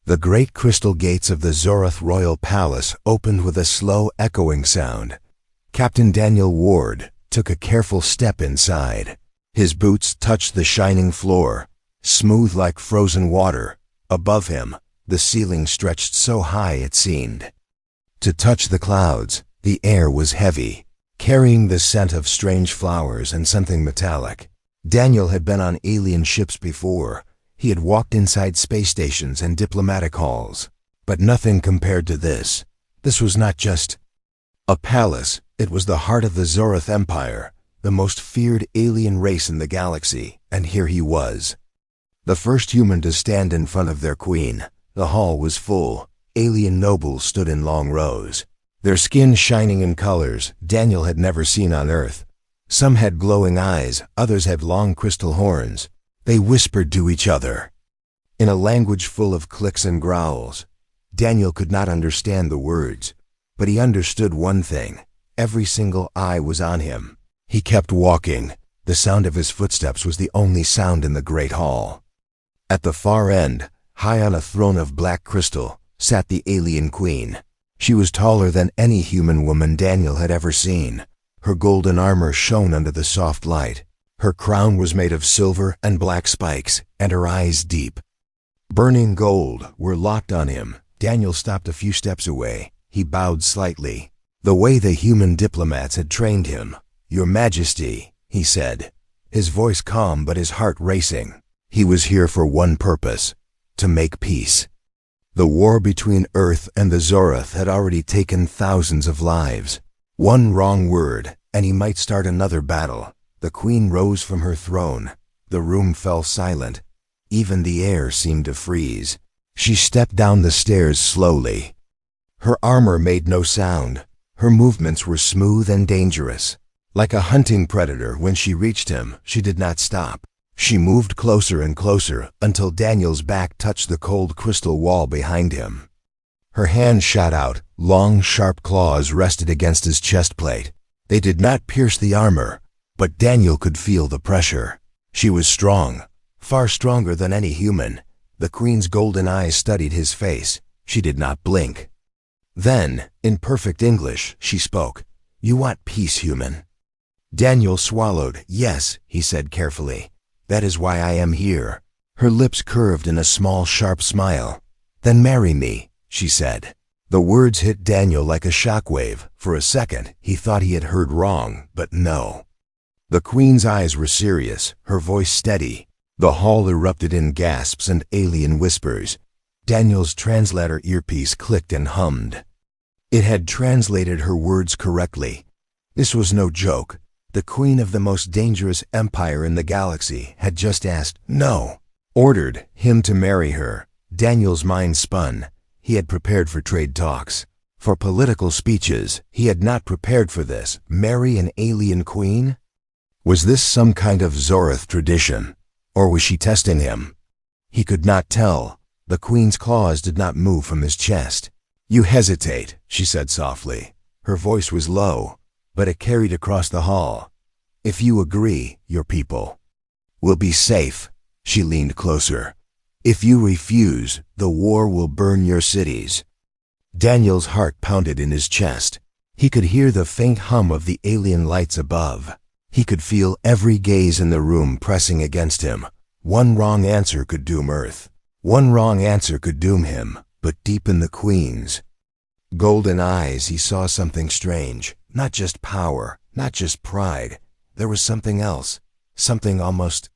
The great crystal gates of the Zoroth Royal Palace opened with a slow, echoing sound. Captain Daniel Ward took a careful step inside. His boots touched the shining floor, smooth like frozen water. Above him, the ceiling stretched so high it seemed to touch the clouds. The air was heavy, carrying the scent of strange flowers and something metallic. Daniel had been on alien ships before. He had walked inside space stations and diplomatic halls. But nothing compared to this. This was not just a palace. It was the heart of the Zoroth Empire, the most feared alien race in the galaxy, and here he was, the first human to stand in front of their queen. The hall was full. Alien nobles stood in long rows, their skin shining in colors Daniel had never seen on Earth. Some had glowing eyes, others had long crystal horns. They whispered to each other in a language full of clicks and growls. Daniel could not understand the words, but he understood one thing. Every single eye was on him. He kept walking. The sound of his footsteps was the only sound in the great hall. At the far end, high on a throne of black crystal, sat the alien queen. She was taller than any human woman Daniel had ever seen. Her golden armor shone under the soft light. Her crown was made of silver and black spikes, and her eyes deep, burning gold, were locked on him. Daniel stopped a few steps away. He bowed slightly, the way the human diplomats had trained him. "Your Majesty," he said, his voice calm but his heart racing. He was here for one purpose: to make peace. The war between Earth and the Zoroth had already taken thousands of lives. One wrong word, and he might start another battle. The queen rose from her throne. The room fell silent. Even the air seemed to freeze. She stepped down the stairs slowly. Her armor made no sound. Her movements were smooth and dangerous. Like a hunting predator, when she reached him, she did not stop. She moved closer and closer until Daniel's back touched the cold crystal wall behind him. Her hand shot out. Long, sharp claws rested against his chest plate. They did not pierce the armor, but Daniel could feel the pressure. She was strong, far stronger than any human. The queen's golden eyes studied his face. She did not blink. Then, in perfect English, she spoke. "You want peace, human?" Daniel swallowed. "Yes," he said carefully. "That is why I am here." Her lips curved in a small, sharp smile. "Then marry me," she said. The words hit Daniel like a shockwave. For a second, he thought he had heard wrong, but no. The queen's eyes were serious, her voice steady. The hall erupted in gasps and alien whispers. Daniel's translator earpiece clicked and hummed. It had translated her words correctly. This was no joke. The queen of the most dangerous empire in the galaxy had just asked, no, ordered him to marry her. Daniel's mind spun. He had prepared for trade talks, for political speeches. He had not prepared for this. Marry an alien queen? Was this some kind of Zoroth tradition, or was she testing him? He could not tell. The queen's claws did not move from his chest. "You hesitate," she said softly. Her voice was low, but it carried across the hall. "If you agree, your people will be safe." She leaned closer. "If you refuse, the war will burn your cities." Daniel's heart pounded in his chest. He could hear the faint hum of the alien lights above. He could feel every gaze in the room pressing against him. One wrong answer could doom Earth. One wrong answer could doom him. But deep in the queen's golden eyes, he saw something strange. Not just power, not just pride. There was something else, something almost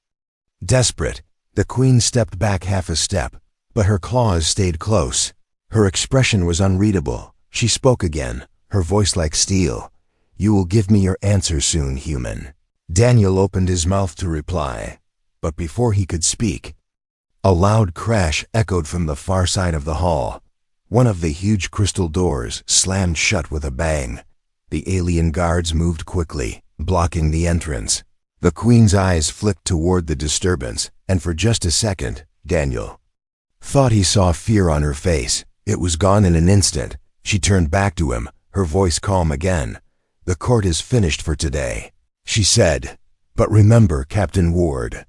desperate. The queen stepped back half a step, but her claws stayed close. Her expression was unreadable. She spoke again, her voice like steel. "You will give me your answer soon, human." Daniel opened his mouth to reply, but before he could speak, a loud crash echoed from the far side of the hall. One of the huge crystal doors slammed shut with a bang. The alien guards moved quickly, blocking the entrance. The queen's eyes flicked toward the disturbance, and for just a second, Daniel thought he saw fear on her face. It was gone in an instant. She turned back to him, her voice calm again. "The court is finished for today," she said. "But remember, Captain Ward,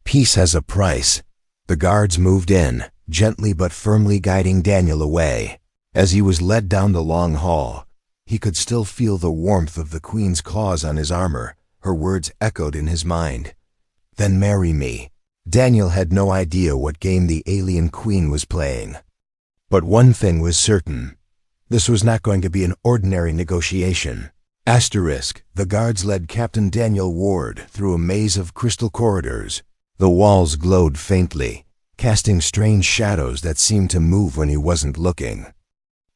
peace has a price." The guards moved in. gently but firmly guiding Daniel away. As he was led down the long hall, he could still feel the warmth of the Queen's claws on his armor. Her words echoed in his mind. "Then marry me." Daniel had no idea what game the alien Queen was playing. But one thing was certain. This was not going to be an ordinary negotiation. The guards led Captain Daniel Ward through a maze of crystal corridors. The walls glowed faintly, casting strange shadows that seemed to move when he wasn't looking.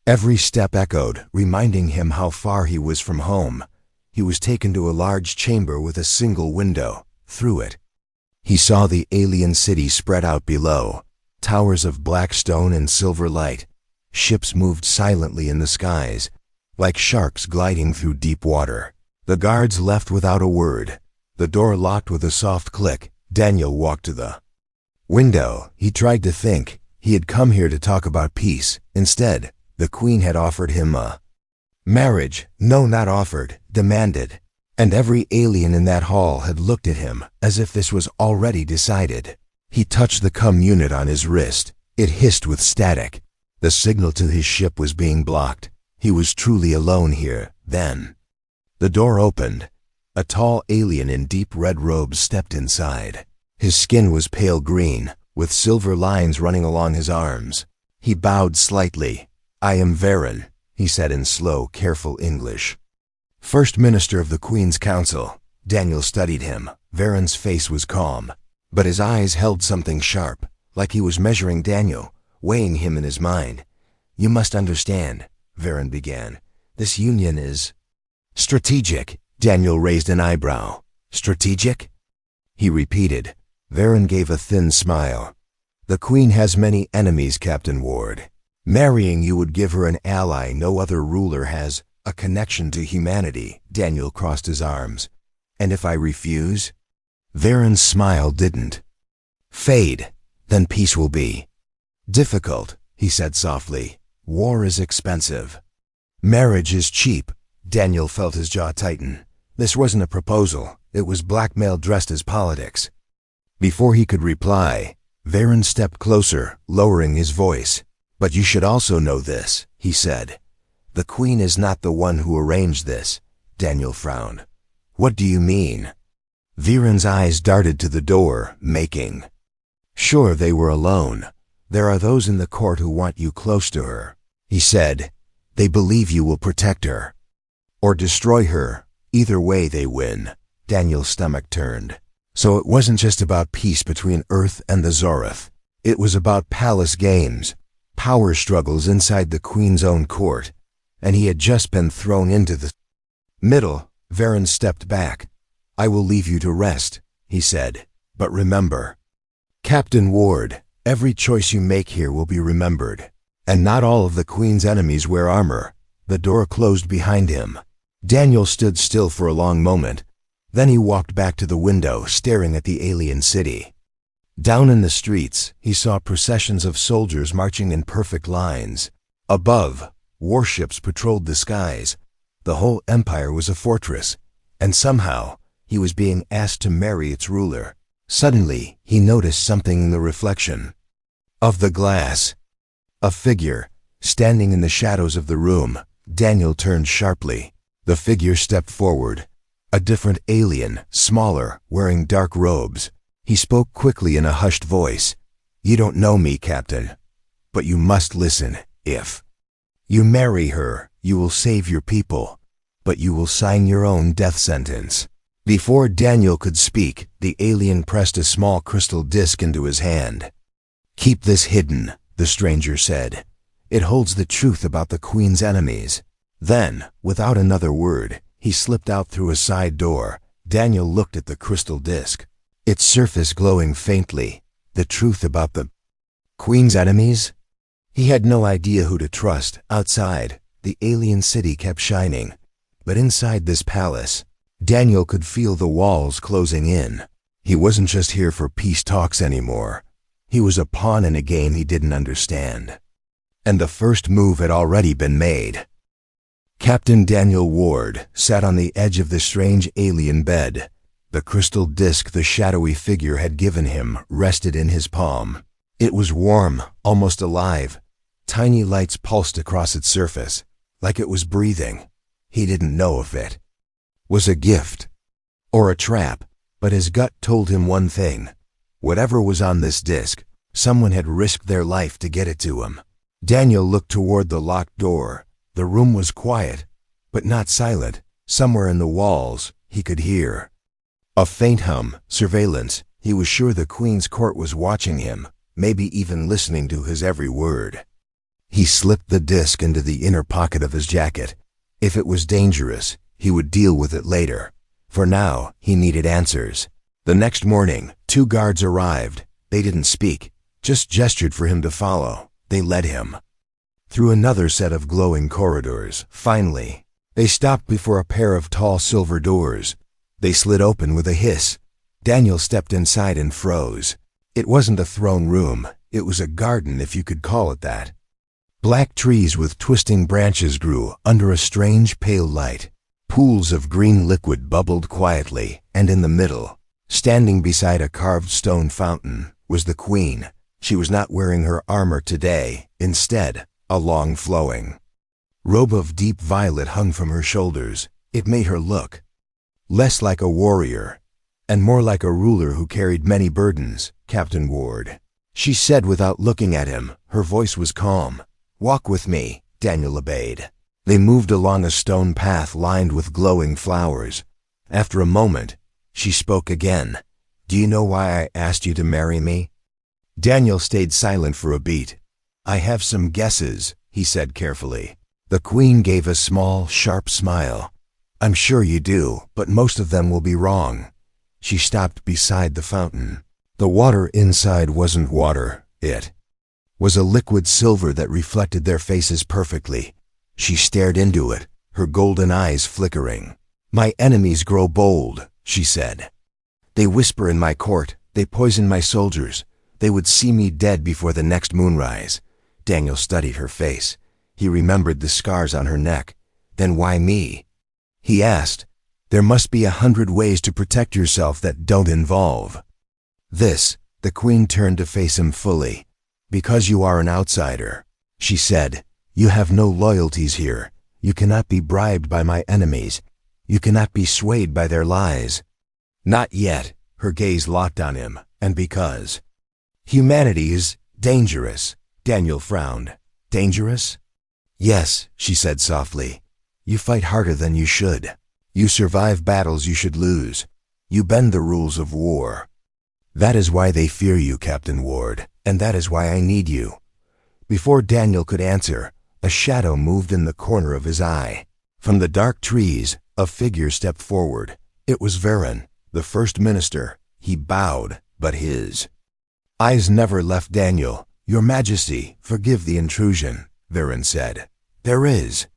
Every step echoed, reminding him how far he was from home. He was taken to a large chamber with a single window. Through it, he saw the alien city spread out below, towers of black stone and silver light. Ships moved silently in the skies, like sharks gliding through deep water. The guards left without a word. The door locked with a soft click. Daniel walked to the window. He tried to think. He had come here to talk about peace. Instead, the Queen had offered him a marriage. No, not offered, demanded. And every alien in that hall had looked at him as if this was already decided. He touched the cum unit on his wrist. It hissed with static. The signal to his ship was being blocked. He was truly alone here, then. The door opened. A tall alien in deep red robes stepped inside. His skin was pale green, with silver lines running along his arms. He bowed slightly. "I am Varen," he said in slow, careful English. "First Minister of the Queen's Council." Daniel studied him. Varen's face was calm, but his eyes held something sharp, like he was measuring Daniel, weighing him in his mind. "You must understand," Varen began. "This union is strategic." Daniel raised an eyebrow. "Strategic?" he repeated. Varen gave a thin smile. "The Queen has many enemies, Captain Ward. Marrying you would give her an ally no other ruler has, a connection to humanity." Daniel crossed his arms. "And if I refuse?" Varen's smile didn't fade. "Then peace will be difficult," he said softly. "War is expensive. Marriage is cheap." Daniel felt his jaw tighten. This wasn't a proposal. It was blackmail dressed as politics. Before he could reply, Varen stepped closer, lowering his voice. "But you should also know this," he said. "The Queen is not the one who arranged this." Daniel frowned. "What do you mean?" Varen's eyes darted to the door, making sure they were alone. "There are those in the court who want you close to her," he said. "They believe you will protect her or destroy her. Either way they win." Daniel's stomach turned. So it wasn't just about peace between Earth and the Zoroth. It was about palace games, power struggles inside the Queen's own court, and he had just been thrown into the middle. Varen stepped back. "I will leave you to rest," he said. "But remember, Captain Ward, every choice you make here will be remembered. And not all of the Queen's enemies wear armor." The door closed behind him. Daniel stood still for a long moment. Then he walked back to the window, staring at the alien city. Down in the streets, he saw processions of soldiers marching in perfect lines. Above, warships patrolled the skies. The whole empire was a fortress, and somehow he was being asked to marry its ruler. Suddenly, he noticed something in the reflection of the glass. A figure, standing in the shadows of the room. Daniel turned sharply. The figure stepped forward. A different alien, smaller, wearing dark robes. He spoke quickly in a hushed voice. "You don't know me, Captain, but you must listen. If you marry her, you will save your people, but you will sign your own death sentence." Before Daniel could speak, the alien pressed a small crystal disc into his hand. "Keep this hidden," the stranger said. "It holds the truth about the Queen's enemies." Then, without another word, he slipped out through a side door. Daniel looked at the crystal disc, its surface glowing faintly. The truth about the Queen's enemies? He had no idea who to trust. Outside, the alien city kept shining. But inside this palace, Daniel could feel the walls closing in. He wasn't just here for peace talks anymore. He was a pawn in a game he didn't understand. And the first move had already been made. Captain Daniel Ward sat on the edge of the strange alien bed. The crystal disc the shadowy figure had given him rested in his palm. It was warm, almost alive. Tiny lights pulsed across its surface, like it was breathing. He didn't know if it was a gift or a trap, but his gut told him one thing. Whatever was on this disc, someone had risked their life to get it to him. Daniel looked toward the locked door. The room was quiet, but not silent. Somewhere in the walls, he could hear a faint hum. Surveillance. He was sure the Queen's court was watching him, maybe even listening to his every word. He slipped the disc into the inner pocket of his jacket. If it was dangerous, he would deal with it later. For now, he needed answers. The next morning, 2 guards arrived. They didn't speak, just gestured for him to follow. They led him through another set of glowing corridors. Finally, they stopped before a pair of tall silver doors. They slid open with a hiss. Daniel stepped inside and froze. It wasn't a throne room. It was a garden, if you could call it that. Black trees with twisting branches grew under a strange pale light. Pools of green liquid bubbled quietly, and in the middle, standing beside a carved stone fountain, was the Queen. She was not wearing her armor today. Instead, a long flowing robe of deep violet hung from her shoulders. It made her look less like a warrior and more like a ruler who carried many burdens. "Captain Ward," she said without looking at him. Her voice was calm. "Walk with me," Daniel obeyed. They moved along a stone path lined with glowing flowers. After a moment, she spoke again. "Do you know why I asked you to marry me?" Daniel stayed silent for a beat. "I have some guesses," he said carefully. The Queen gave a small, sharp smile. "I'm sure you do, but most of them will be wrong." She stopped beside the fountain. The water inside wasn't water. It was a liquid silver that reflected their faces perfectly. She stared into it, her golden eyes flickering. "My enemies grow bold," she said. "They whisper in my court. They poison my soldiers. They would see me dead before the next moonrise." Daniel studied her face. He remembered the scars on her neck. "Then why me?" he asked. "There must be 100 ways to protect yourself that don't involve this." The Queen turned to face him fully. "Because you are an outsider," she said. "You have no loyalties here. You cannot be bribed by my enemies. You cannot be swayed by their lies." "Not yet." Her gaze locked on him. "And because humanity is dangerous." Daniel frowned. "Dangerous?" "Yes," she said softly. "You fight harder than you should. You survive battles you should lose. You bend the rules of war. That is why they fear you, Captain Ward, and that is why I need you." Before Daniel could answer, a shadow moved in the corner of his eye. From the dark trees, a figure stepped forward. It was Varen, the first minister. He bowed, but his eyes never left Daniel. "Your Majesty, forgive the intrusion," Varen said. "There is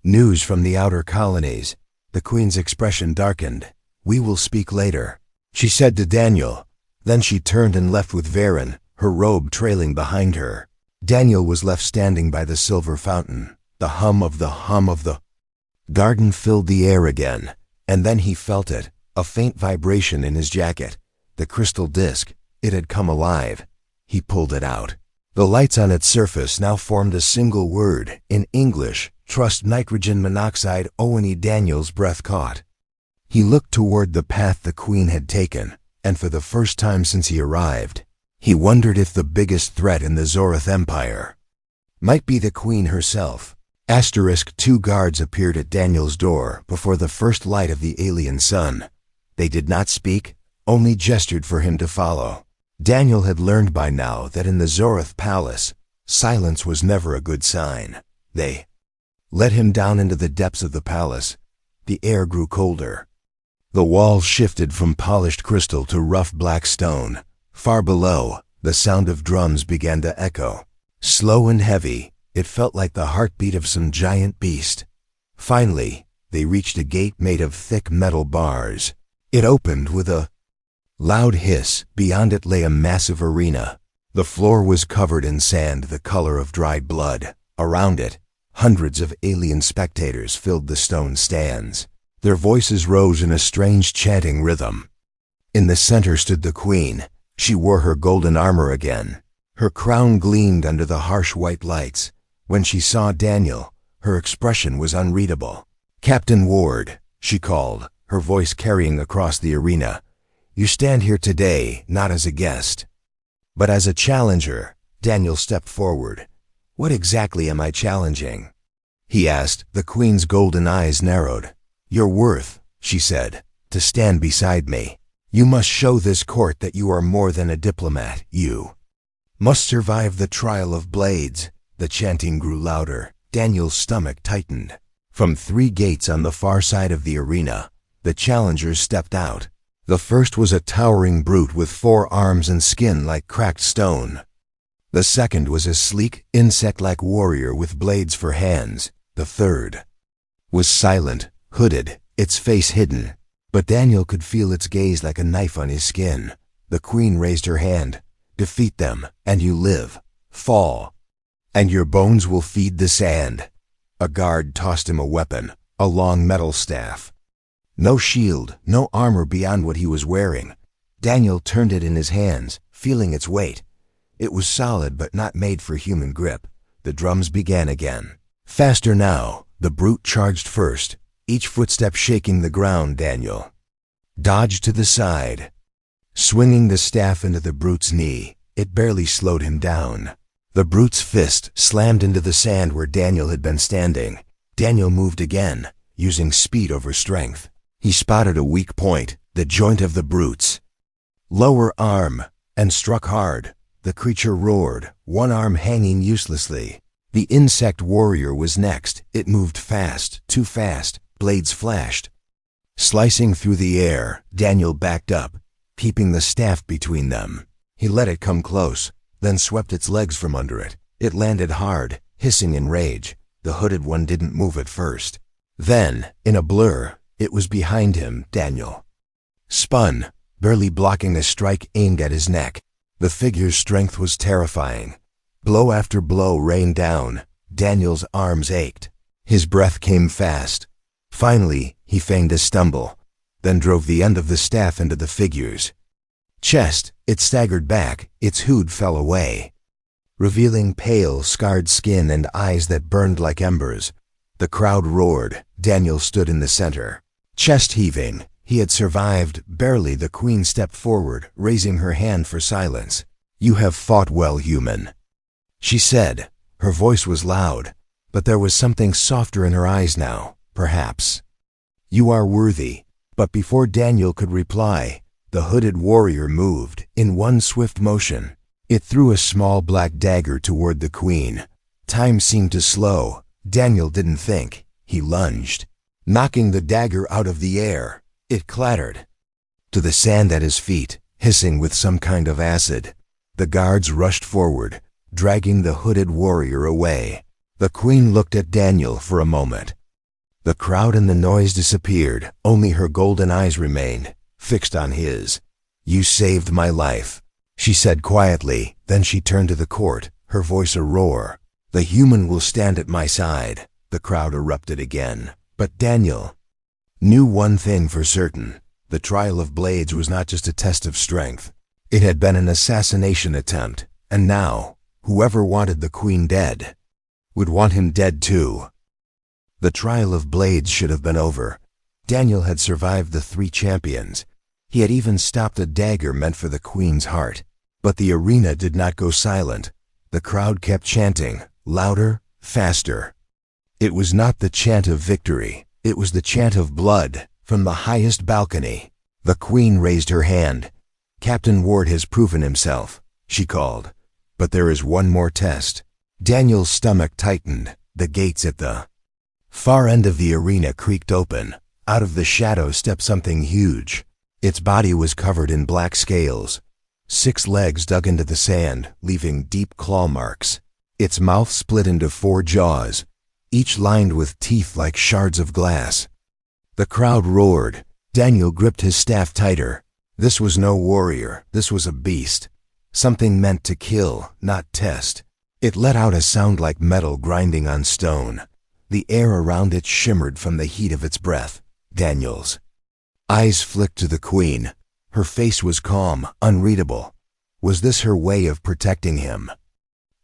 news from the outer colonies." The Queen's expression darkened. "We will speak later," she said to Daniel. Then she turned and left with Varen, her robe trailing behind her. Daniel was left standing by the silver fountain. The hum of the garden filled the air again, and then he felt it, a faint vibration in his jacket. The crystal disc, it had come alive. He pulled it out. The lights on its surface now formed a single word, in English: "Trust nitrogen monoxide." Owen Daniel's breath caught. He looked toward the path the Queen had taken, and for the first time since he arrived, he wondered if the biggest threat in the Zoroth Empire might be the Queen herself. 2 guards appeared at Daniel's door before the first light of the alien sun. They did not speak, only gestured for him to follow. Daniel had learned by now that in the Zoroth Palace, silence was never a good sign. They led him down into the depths of the palace. The air grew colder. The walls shifted from polished crystal to rough black stone. Far below, the sound of drums began to echo. Slow and heavy, it felt like the heartbeat of some giant beast. Finally, they reached a gate made of thick metal bars. It opened with a loud hiss. Beyond it lay a massive arena. The floor was covered in sand the color of dried blood. Around it, hundreds of alien spectators filled the stone stands. Their voices rose in a strange chanting rhythm. In the center stood the Queen. She wore her golden armor again. Her crown gleamed under the harsh white lights. When she saw Daniel, her expression was unreadable. "Captain Ward," she called, her voice carrying across the arena. "You stand here today not as a guest, but as a challenger." Daniel stepped forward. "What exactly am I challenging?" he asked. The Queen's golden eyes narrowed. "Your worth," she said, "to stand beside me. You must show this court that you are more than a diplomat. You must survive the trial of blades." The chanting grew louder. Daniel's stomach tightened. From 3 gates on the far side of the arena, the challengers stepped out. The first was a towering brute with 4 arms and skin like cracked stone. The second was a sleek, insect-like warrior with blades for hands. The third was silent, hooded, its face hidden, but Daniel could feel its gaze like a knife on his skin. The Queen raised her hand. "Defeat them, and you live. Fall, and your bones will feed the sand." A guard tossed him a weapon, a long metal staff. No shield, no armor beyond what he was wearing. Daniel turned it in his hands, feeling its weight. It was solid but not made for human grip. The drums began again. Faster now. The brute charged first, each footstep shaking the ground. Daniel dodged to the side, swinging the staff into the brute's knee. It barely slowed him down. The brute's fist slammed into the sand where Daniel had been standing. Daniel moved again, using speed over strength. He spotted a weak point, the joint of the brute's lower arm, and struck hard. The creature roared, one arm hanging uselessly. The insect warrior was next. It moved fast, too fast. Blades flashed, slicing through the air. Daniel backed up, keeping the staff between them. He let it come close, then swept its legs from under it. It landed hard, hissing in rage. The hooded one didn't move at first. Then, in a blur, it was behind him. Daniel spun, barely blocking a strike aimed at his neck. The figure's strength was terrifying. Blow after blow rained down. Daniel's arms ached. His breath came fast. Finally, he feigned a stumble, then drove the end of the staff into the figure's chest. It staggered back. Its hood fell away, revealing pale, scarred skin and eyes that burned like embers. The crowd roared. Daniel stood in the center, chest heaving. He had survived, barely. The Queen stepped forward, raising her hand for silence. "You have fought well, human," she said. Her voice was loud, but there was something softer in her eyes now. "Perhaps you are worthy." But before Daniel could reply, the hooded warrior moved. In one swift motion, it threw a small black dagger toward the Queen. Time seemed to slow. Daniel didn't think. He lunged, knocking the dagger out of the air. It clattered to the sand at his feet, hissing with some kind of acid. The guards rushed forward, dragging the hooded warrior away. The Queen looked at Daniel for a moment. The crowd and the noise disappeared. Only her golden eyes remained, fixed on his. "You saved my life," she said quietly. Then she turned to the court, her voice a roar. "The human will stand at my side." The crowd erupted again. But Daniel knew one thing for certain. The trial of blades was not just a test of strength. It had been an assassination attempt. And now, whoever wanted the Queen dead would want him dead too. The trial of blades should have been over. Daniel had survived the 3 champions. He had even stopped a dagger meant for the Queen's heart. But the arena did not go silent. The crowd kept chanting, louder, faster. It was not the chant of victory. It was the chant of blood. From the highest balcony, the Queen raised her hand. "Captain Ward has proven himself," she called. "But there is one more test." Daniel's stomach tightened. The gates at the far end of the arena creaked open. Out of the shadows stepped something huge. Its body was covered in black scales. 6 legs dug into the sand, leaving deep claw marks. Its mouth split into 4 jaws, each lined with teeth like shards of glass. The crowd roared. Daniel gripped his staff tighter. This was no warrior. This was a beast. Something meant to kill, not test. It let out a sound like metal grinding on stone. The air around it shimmered from the heat of its breath. Daniel's eyes flicked to the Queen. Her face was calm, unreadable. Was this her way of protecting him?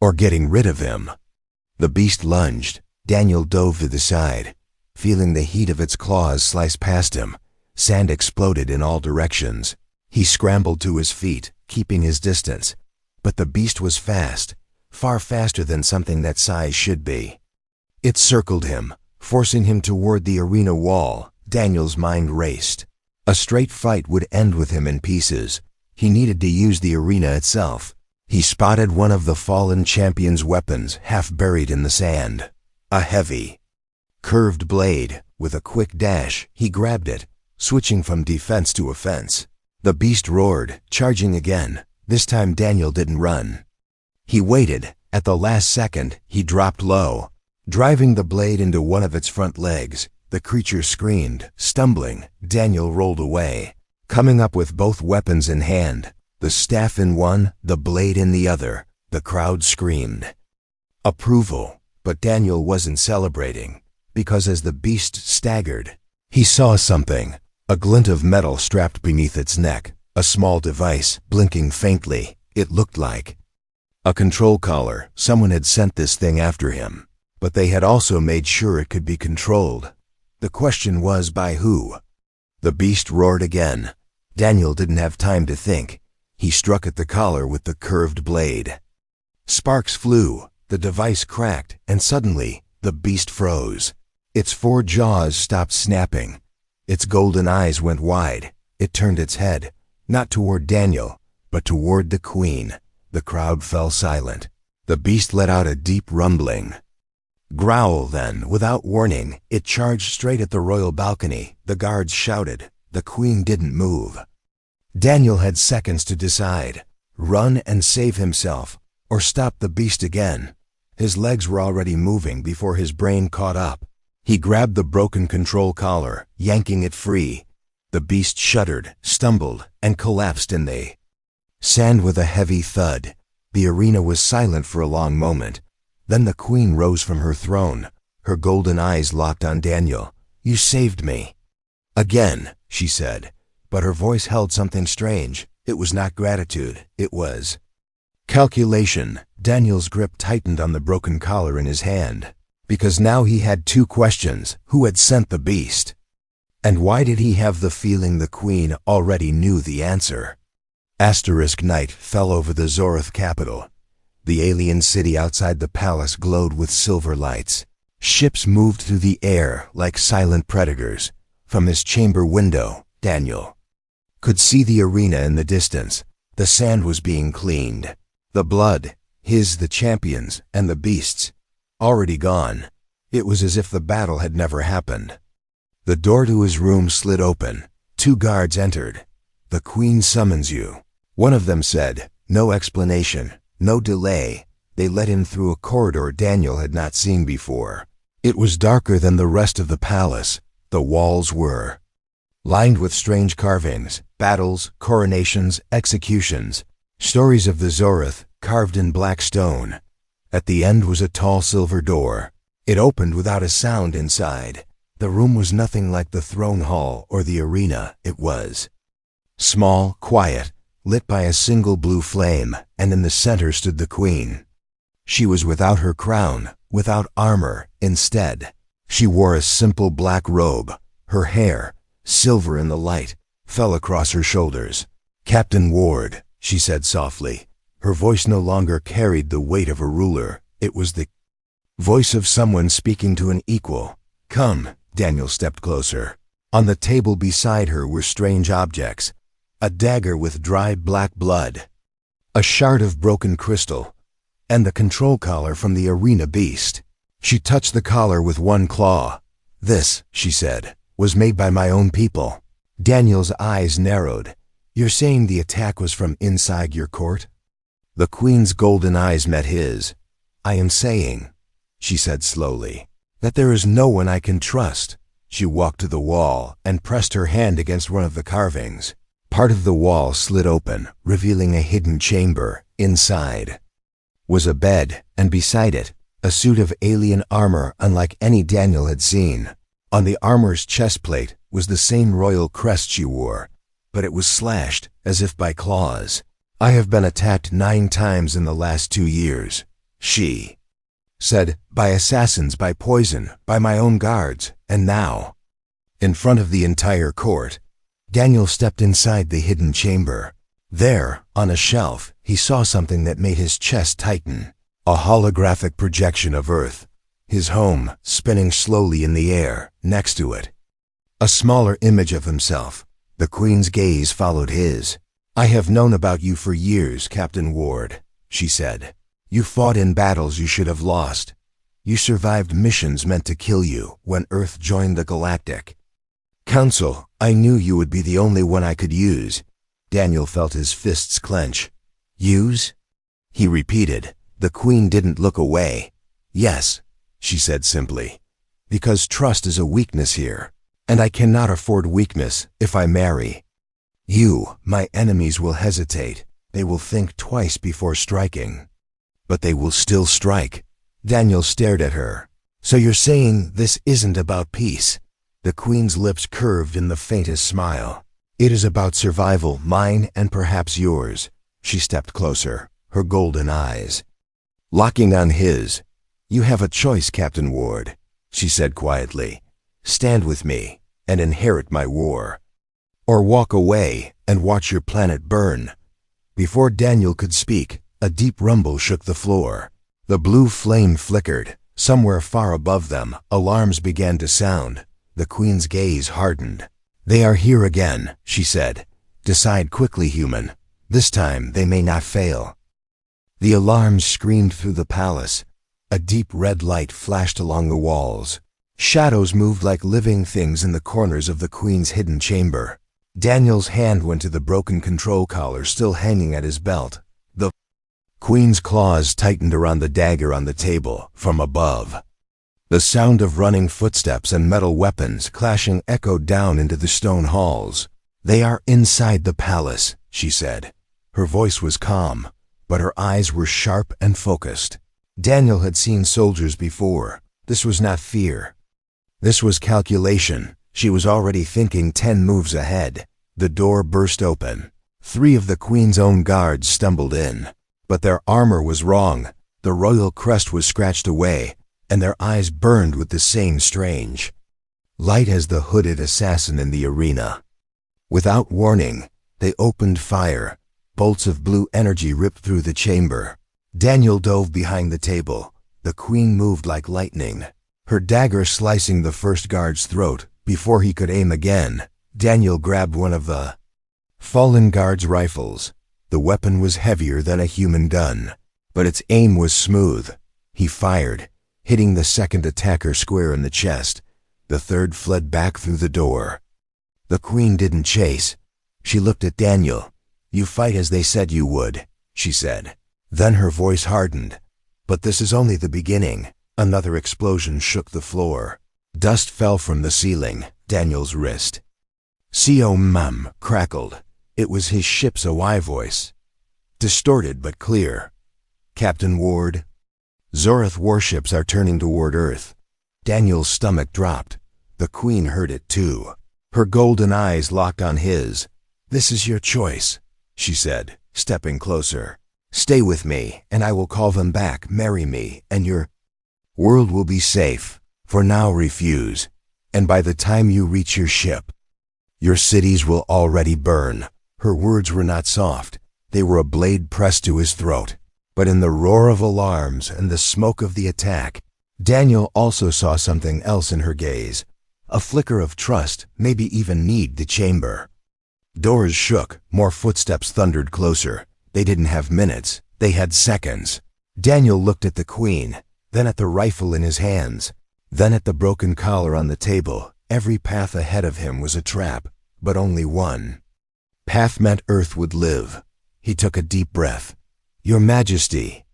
Or getting rid of him? The beast lunged. Daniel dove to the side. Feeling the heat of its claws slice past him, sand exploded in all directions. He scrambled to his feet, keeping his distance. But the beast was fast, far faster than something that size should be. It circled him, forcing him toward the arena wall. Daniel's mind raced. A straight fight would end with him in pieces. He needed to use the arena itself. He spotted one of the fallen champion's weapons half buried in the sand. A heavy, curved blade. With a quick dash, he grabbed it, switching from defense to offense. The beast roared, charging again. This time Daniel didn't run. He waited. At the last second, he dropped low, driving the blade into one of its front legs. The creature screamed. Stumbling, Daniel rolled away, coming up with both weapons in hand, the staff in one, the blade in the other. The crowd screamed approval, but Daniel wasn't celebrating, because as the beast staggered, he saw something, a glint of metal strapped beneath its neck, a small device blinking faintly. It looked like a control collar. Someone had sent this thing after him, but they had also made sure it could be controlled. The question was, by who? The beast roared again. Daniel didn't have time to think. He struck at the collar with the curved blade. Sparks flew, the device cracked, and suddenly, the beast froze. Its four jaws stopped snapping. Its golden eyes went wide. It turned its head, not toward Daniel, but toward the queen. The crowd fell silent. The beast let out a deep rumbling growl. Then, without warning, it charged straight at the royal balcony. The guards shouted. The queen didn't move. Daniel had seconds to decide: run and save himself, or stop the beast again. His legs were already moving before his brain caught up. He grabbed the broken control collar, yanking it free. The beast shuddered, stumbled, and collapsed in the sand with a heavy thud. The arena was silent for a long moment. Then the queen rose from her throne. Her golden eyes locked on Daniel. "You saved me." "Again," she said, but her voice held something strange. It was not gratitude. It was calculation. Daniel's grip tightened on the broken collar in his hand, because now he had two questions. Who had sent the beast? And why did he have the feeling the queen already knew the answer? Asterisk night fell over the Zoroth capital. The alien city outside the palace glowed with silver lights. Ships moved through the air like silent predators. From his chamber window, Daniel could see the arena in the distance. The sand was being cleaned. The blood, the champions, and the beasts, already gone. It was as if the battle had never happened. The door to his room slid open. Two guards entered. "The queen summons you," one of them said. No explanation, no delay. They led him through a corridor Daniel had not seen before. It was darker than the rest of the palace. The walls were lined with strange carvings, battles, coronations, executions, stories of the Zoroth carved in black stone. At the end was a tall silver door. It opened without a sound inside. The room was nothing like the throne hall or the arena. It was small, quiet, lit by a single blue flame, and in the center stood the queen. She was without her crown, without armor. Instead, she wore a simple black robe. Her hair, silver in the light, fell across her shoulders. "Captain Ward," she said softly. Her voice no longer carried the weight of a ruler. It was the voice of someone speaking to an equal. "Come." Daniel stepped closer. On the table beside her were strange objects: a dagger with dried black blood, a shard of broken crystal, and the control collar from the arena beast. She touched the collar with one claw. "This," she said, "was made by my own people." Daniel's eyes narrowed. "You're saying the attack was from inside your court?" The queen's golden eyes met his. "I am saying," she said slowly, "that there is no one I can trust." She walked to the wall and pressed her hand against one of the carvings. Part of the wall slid open, revealing a hidden chamber. Inside was a bed, and beside it, a suit of alien armor unlike any Daniel had seen. On the armor's chest plate was the same royal crest she wore, but it was slashed as if by claws. I have been attacked 9 times in the last 2 years, she said, by assassins, by poison, by my own guards, and now. In front of the entire court, Daniel stepped inside the hidden chamber. There, on a shelf, he saw something that made his chest tighten. A holographic projection of Earth, his home, spinning slowly in the air, next to it. A smaller image of himself. The Queen's gaze followed his. I have known about you for years, Captain Ward, she said. You fought in battles you should have lost. You survived missions meant to kill you when Earth joined the Galactic Council. I knew you would be the only one I could use. Daniel felt his fists clench. Use? He repeated. The Queen didn't look away. Yes, she said simply. Because trust is a weakness here, and I cannot afford weakness if I marry. You, my enemies, will hesitate. They will think twice before striking. But they will still strike. Daniel stared at her. So you're saying this isn't about peace? The Queen's lips curved in the faintest smile. It is about survival, mine and perhaps yours. She stepped closer, her golden eyes locking on his. You have a choice, Captain Ward, she said quietly. Stand with me and inherit my war. Or walk away and watch your planet burn. Before Daniel could speak, a deep rumble shook the floor. The blue flame flickered. Somewhere far above them, alarms began to sound. The Queen's gaze hardened. They are here again, she said. Decide quickly, human. This time they may not fail. The alarms screamed through the palace. A deep red light flashed along the walls. Shadows moved like living things in the corners of the Queen's hidden chamber. Daniel's hand went to the broken control collar still hanging at his belt. The Queen's claws tightened around the dagger on the table from above. The sound of running footsteps and metal weapons clashing echoed down into the stone halls. They are inside the palace, she said. Her voice was calm, but her eyes were sharp and focused. Daniel had seen soldiers before. This was not fear. This was calculation. She was already thinking 10 moves ahead. The door burst open. 3 of the Queen's own guards stumbled in. But their armor was wrong. The royal crest was scratched away, and their eyes burned with the same strange light as the hooded assassin in the arena. Without warning, they opened fire. Bolts of blue energy ripped through the chamber. Daniel dove behind the table. The Queen moved like lightning, her dagger slicing the first guard's throat. Before he could aim again, Daniel grabbed one of the fallen guard's rifles. The weapon was heavier than a human gun, but its aim was smooth. He fired, hitting the second attacker square in the chest. The third fled back through the door. The Queen didn't chase. She looked at Daniel. You fight as they said you would, she said. Then her voice hardened. But this is only the beginning. Another explosion shook the floor. Dust fell from the ceiling, Daniel's wrist. "Mum," crackled. It was his ship's OI voice. Distorted but clear. "Captain Ward, Zorath warships are turning toward Earth." Daniel's stomach dropped. The Queen heard it too. Her golden eyes locked on his. "This is your choice," she said, stepping closer. "Stay with me, and I will call them back. Marry me, and your world will be safe. For now, refuse. And by the time you reach your ship, your cities will already burn." Her words were not soft. They were a blade pressed to his throat. But in the roar of alarms and the smoke of the attack, Daniel also saw something else in her gaze. A flicker of trust, maybe even need the chamber. Doors shook. More footsteps thundered closer. They didn't have minutes. They had seconds. Daniel looked at the Queen, then at the rifle in his hands, then at the broken collar on the table. Every path ahead of him was a trap, but only one path meant Earth would live. He took a deep breath. "Your Majesty."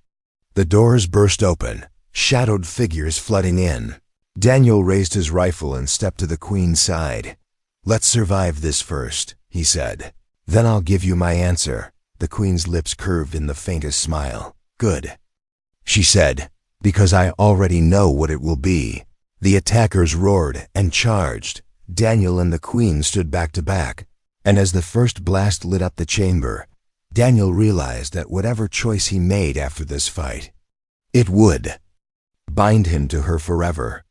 The doors burst open, shadowed figures flooding in. Daniel raised his rifle and stepped to the Queen's side. "Let's survive this first," he said. "Then I'll give you my answer." The Queen's lips curved in the faintest smile. "Good," she said, "because I already know what it will be." The attackers roared and charged. Daniel and the Queen stood back to back, and as the first blast lit up the chamber, Daniel realized that whatever choice he made after this fight, it would bind him to her forever.